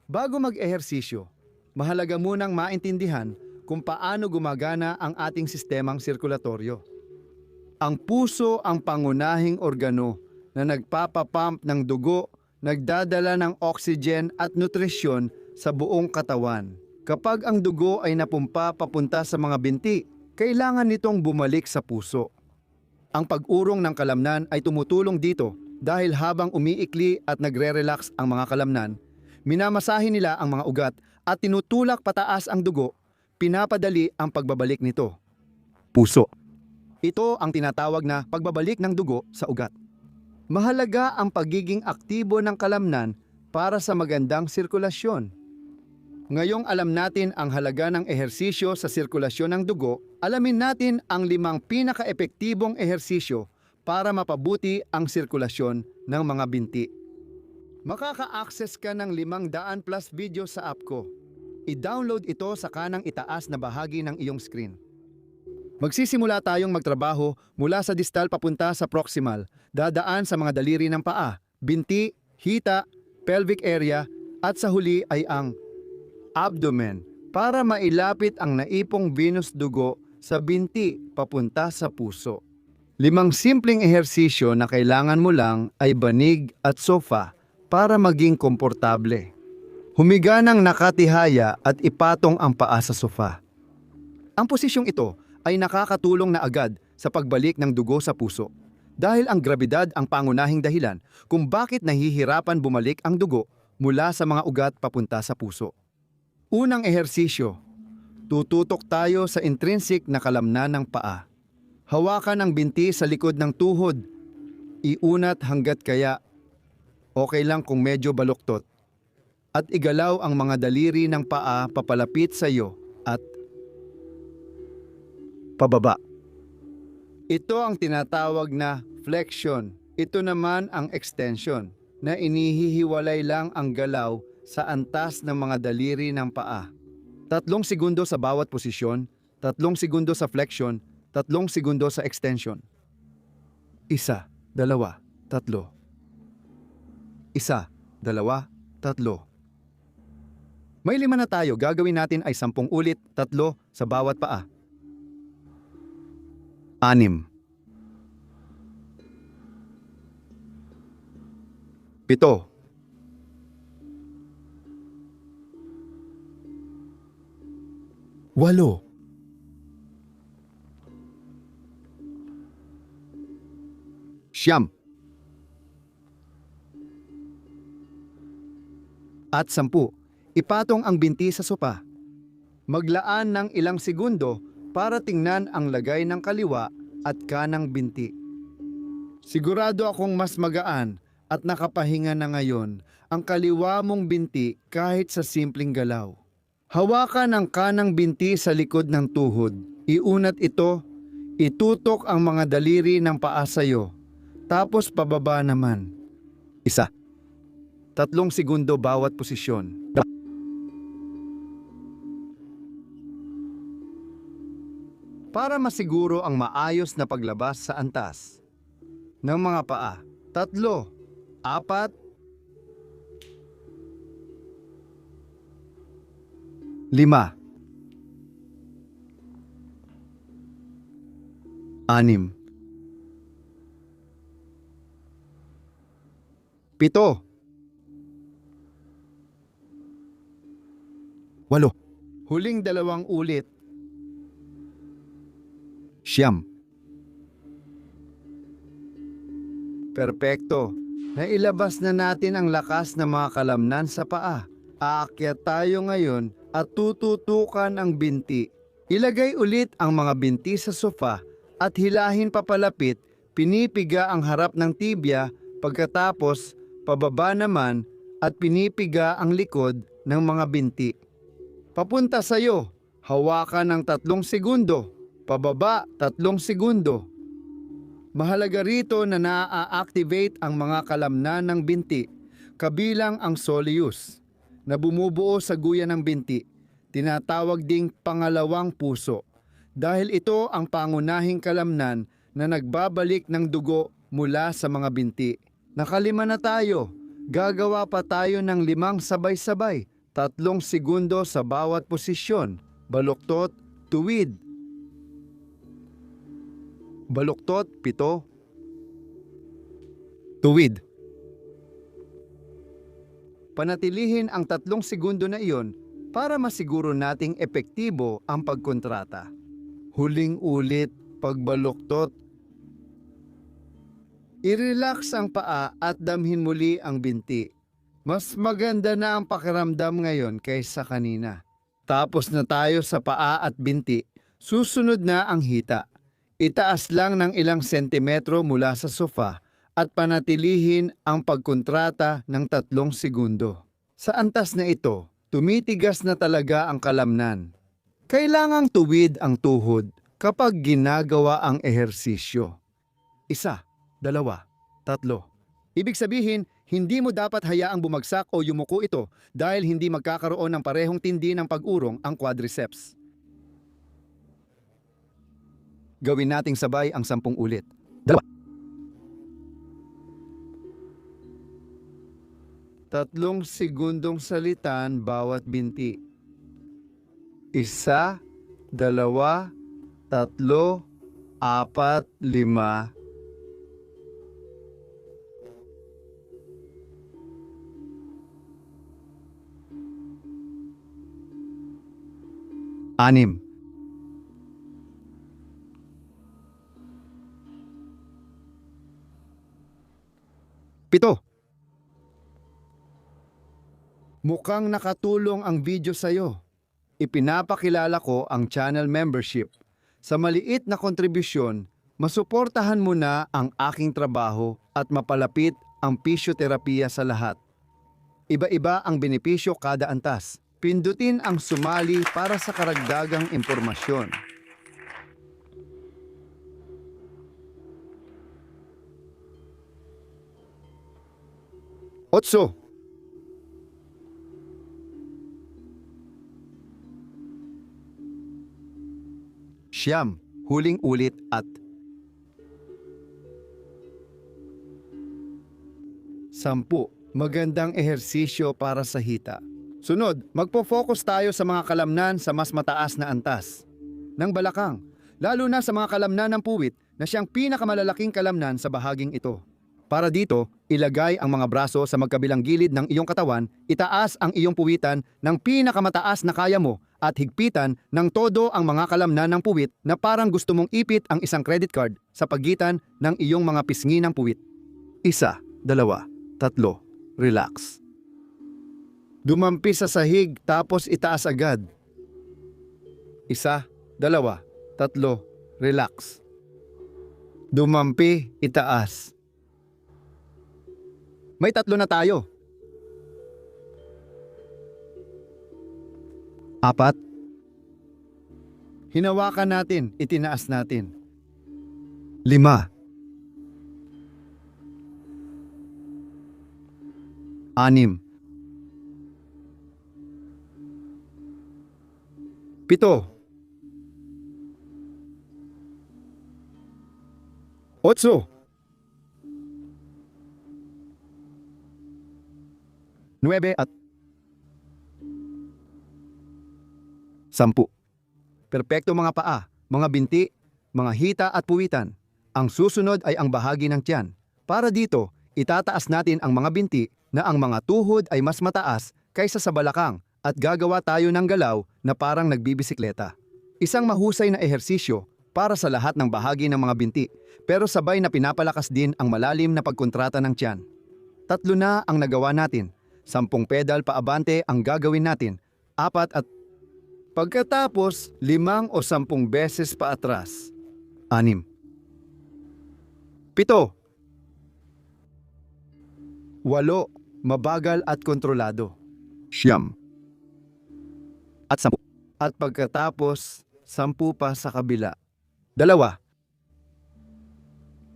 Bago mag-ehersisyo, mahalaga munang maintindihan kung paano gumagana ang ating sistemang sirkulatoryo. Ang puso ang pangunahing organo na nagpapapump ng dugo, nagdadala ng oxygen at nutrisyon sa buong katawan. Kapag ang dugo ay napumpa papunta sa mga binti, kailangan nitong bumalik sa puso. Ang pag-urong ng kalamnan ay tumutulong dito dahil habang umiikli at nagre-relax ang mga kalamnan, minamasahin nila ang mga ugat at tinutulak pataas ang dugo, pinapadali ang pagbabalik nito. Puso. Ito ang tinatawag na pagbabalik ng dugo sa ugat. Mahalaga ang pagiging aktibo ng kalamnan para sa magandang sirkulasyon. Ngayong alam natin ang halaga ng ehersisyo sa sirkulasyon ng dugo, alamin natin ang 5 pinaka-epektibong ehersisyo para mapabuti ang sirkulasyon ng mga binti. Makaka-access ka ng 500 plus video sa app ko. I-download ito sa kanang itaas na bahagi ng iyong screen. Magsisimula tayong magtrabaho mula sa distal papunta sa proximal, dadaan sa mga daliri ng paa, binti, hita, pelvic area, at sa huli ay ang abdomen para mailapit ang naipong venous dugo sa binti papunta sa puso. 5 simpleng ehersisyo na kailangan mo lang ay banig at sofa para maging komportable. Humiga ng nakatihaya at ipatong ang paa sa sofa. Ang posisyong ito ay nakakatulong na agad sa pagbalik ng dugo sa puso dahil ang grabidad ang pangunahing dahilan kung bakit nahihirapan bumalik ang dugo mula sa mga ugat papunta sa puso. Unang ehersisyo, tututok tayo sa intrinsic na kalamnan ng paa. Hawakan ang binti sa likod ng tuhod. Iunat hanggat kaya. Okay lang kung medyo baluktot. At igalaw ang mga daliri ng paa papalapit sa iyo at pababa. Ito ang tinatawag na flexion. Ito naman ang extension na inihihiwalay lang ang galaw sa antas ng mga daliri ng paa. 3 segundo sa bawat posisyon, 3 segundo sa flexion, 3 segundo sa extension. 1, 2, 3. 1, 2, 3. May 5 na tayo, gagawin natin ay 10 ulit, 3 sa bawat paa. 6. 7. 8. 9. At 10. Ipatong ang binti sa sopa. Maglaan ng ilang segundo para tingnan ang lagay ng kaliwa at kanang binti. Sigurado akong mas magaan at nakapahinga na ngayon ang kaliwa mong binti kahit sa simpleng galaw. Hawakan ang kanang binti sa likod ng tuhod. Iunat ito, itutok ang mga daliri ng paa sa'yo. Tapos pababa naman. 1. 3 segundo bawat posisyon. Para masiguro ang maayos na paglabas sa antas ng mga paa. 3, 4, 5, 6, 7, 8. Huling 2 ulit. 9. Perpekto. Nailabas na natin ang lakas ng mga kalamnan sa paa. Aakyat tayo ngayon at tututukan ang binti. Ilagay ulit ang mga binti sa sofa at hilahin papalapit, pinipiga ang harap ng tibia, pagkatapos pababa naman at pinipiga ang likod ng mga binti. Papunta sa iyo, hawakan ng 3 segundo, pababa 3 segundo. Mahalaga rito na naa-activate ang mga kalamnan ng binti, kabilang ang soleus, na bumubuo sa guya ng binti, tinatawag ding pangalawang puso, dahil ito ang pangunahing kalamnan na nagbabalik ng dugo mula sa mga binti. Nakalima na tayo, gagawa pa tayo ng 5 sabay-sabay, 3 segundo sa bawat posisyon. Baluktot, tuwid. Baluktot, 7. Tuwid. Panatilihin ang 3 segundo na iyon para masiguro nating epektibo ang pagkontrata. Huling ulit, pagbaluktot. I-relax ang paa at damhin muli ang binti. Mas maganda na ang pakiramdam ngayon kaysa kanina. Tapos na tayo sa paa at binti, susunod na ang hita. Itaas lang ng ilang sentimetro mula sa sofa at panatilihin ang pagkontrata ng 3 segundo. Sa antas na ito, tumitigas na talaga ang kalamnan. Kailangang tuwid ang tuhod kapag ginagawa ang ehersisyo. 1, 2, 3. Ibig sabihin, hindi mo dapat hayaang bumagsak o yumuko ito dahil hindi magkakaroon ng parehong tindi ng pag-urong ang quadriceps. Gawin nating sabay ang 10 ulit. 2. 3 segundong salitan bawat binti. 1, 2, 3, 4, 5. 6. 7. Mukhang nakatulong ang video sa'yo. Ipinapakilala ko ang channel membership. Sa maliit na kontribusyon, masuportahan mo na ang aking trabaho at mapalapit ang pisyoterapiya sa lahat. Iba-iba ang benepisyo kada antas. Pindutin ang sumali para sa karagdagang impormasyon. 8. Siyam, huling ulit at 10. Magandang ehersisyo para sa hita. Sunod, magpo-focus tayo sa mga kalamnan sa mas mataas na antas ng balakang, lalo na sa mga kalamnan ng puwit na siyang pinakamalalaking kalamnan sa bahaging ito. Para dito, ilagay ang mga braso sa magkabilang gilid ng iyong katawan, itaas ang iyong puwitan ng pinakamataas na kaya mo at higpitan ng todo ang mga kalamnan ng puwit na parang gusto mong ipit ang isang credit card sa pagitan ng iyong mga pisngi ng puwit. 1, 2, 3, relax. Dumampi sa sahig tapos itaas agad. 1, 2, 3, relax. Dumampi, itaas. May 3 na tayo. 4. Hinawakan natin, itinaas natin. 5. 6. 7. 8. 9 at 10. Perpekto mga paa, mga binti, mga hita at puwitan. Ang susunod ay ang bahagi ng tiyan. Para dito, itataas natin ang mga binti na ang mga tuhod ay mas mataas kaysa sa balakang at gagawa tayo ng galaw na parang nagbibisikleta. Isang mahusay na ehersisyo para sa lahat ng bahagi ng mga binti, pero sabay na pinapalakas din ang malalim na pagkontrata ng tiyan. 3 na ang nagawa natin. 10 pedal paabante ang gagawin natin. 4 at pagkatapos 5 o 10 beses paatras. 6. 7. 8. Mabagal at kontrolado. 9. At 10. At pagkatapos 10 pa sa kabila. 2.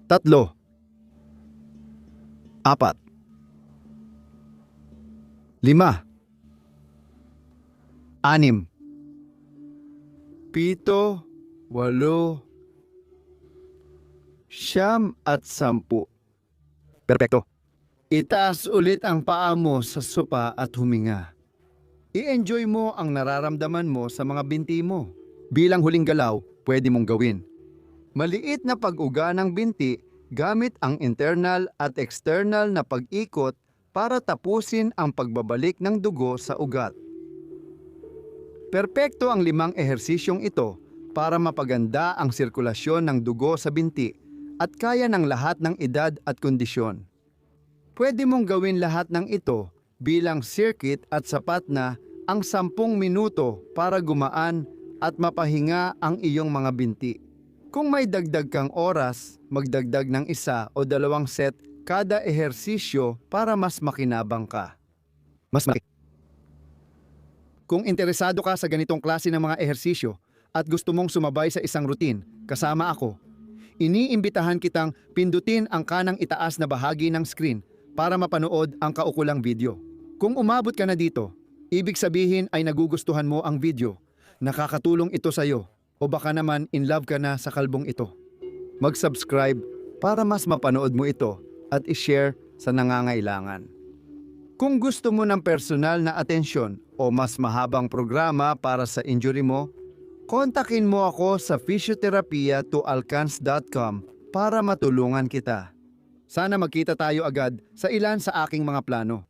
3. 4. 5. 6. 7. 8. 9 at 10. Perpekto. Itaas ulit ang paa mo sa sopa at huminga. I-enjoy mo ang nararamdaman mo sa mga binti mo. Bilang huling galaw, pwede mong gawin. Maliit na pag-uga ng binti gamit ang internal at external na pag-ikot para tapusin ang pagbabalik ng dugo sa ugat. Perpekto ang 5 ehersisyong ito para mapaganda ang sirkulasyon ng dugo sa binti at kaya ng lahat ng edad at kondisyon. Pwede mong gawin lahat ng ito bilang circuit at sapat na ang 10 minuto para gumaan at mapahinga ang iyong mga binti. Kung may dagdag kang oras, magdagdag ng 1 o 2 set kada ehersisyo para mas makinabang ka. Kung interesado ka sa ganitong klase ng mga ehersisyo at gusto mong sumabay sa isang routine, kasama ako, iniimbitahan kitang pindutin ang kanang itaas na bahagi ng screen para mapanood ang kaukulang video. Kung umabot ka na dito, ibig sabihin ay nagugustuhan mo ang video, nakakatulong ito sa iyo, o baka naman in love ka na sa kalbong ito. Mag-subscribe para mas mapanood mo ito at i-share sa nangangailangan. Kung gusto mo ng personal na atensyon o mas mahabang programa para sa injury mo, kontakin mo ako sa physiotherapia2alcance.com para matulungan kita. Sana magkita tayo agad sa ilan sa aking mga plano.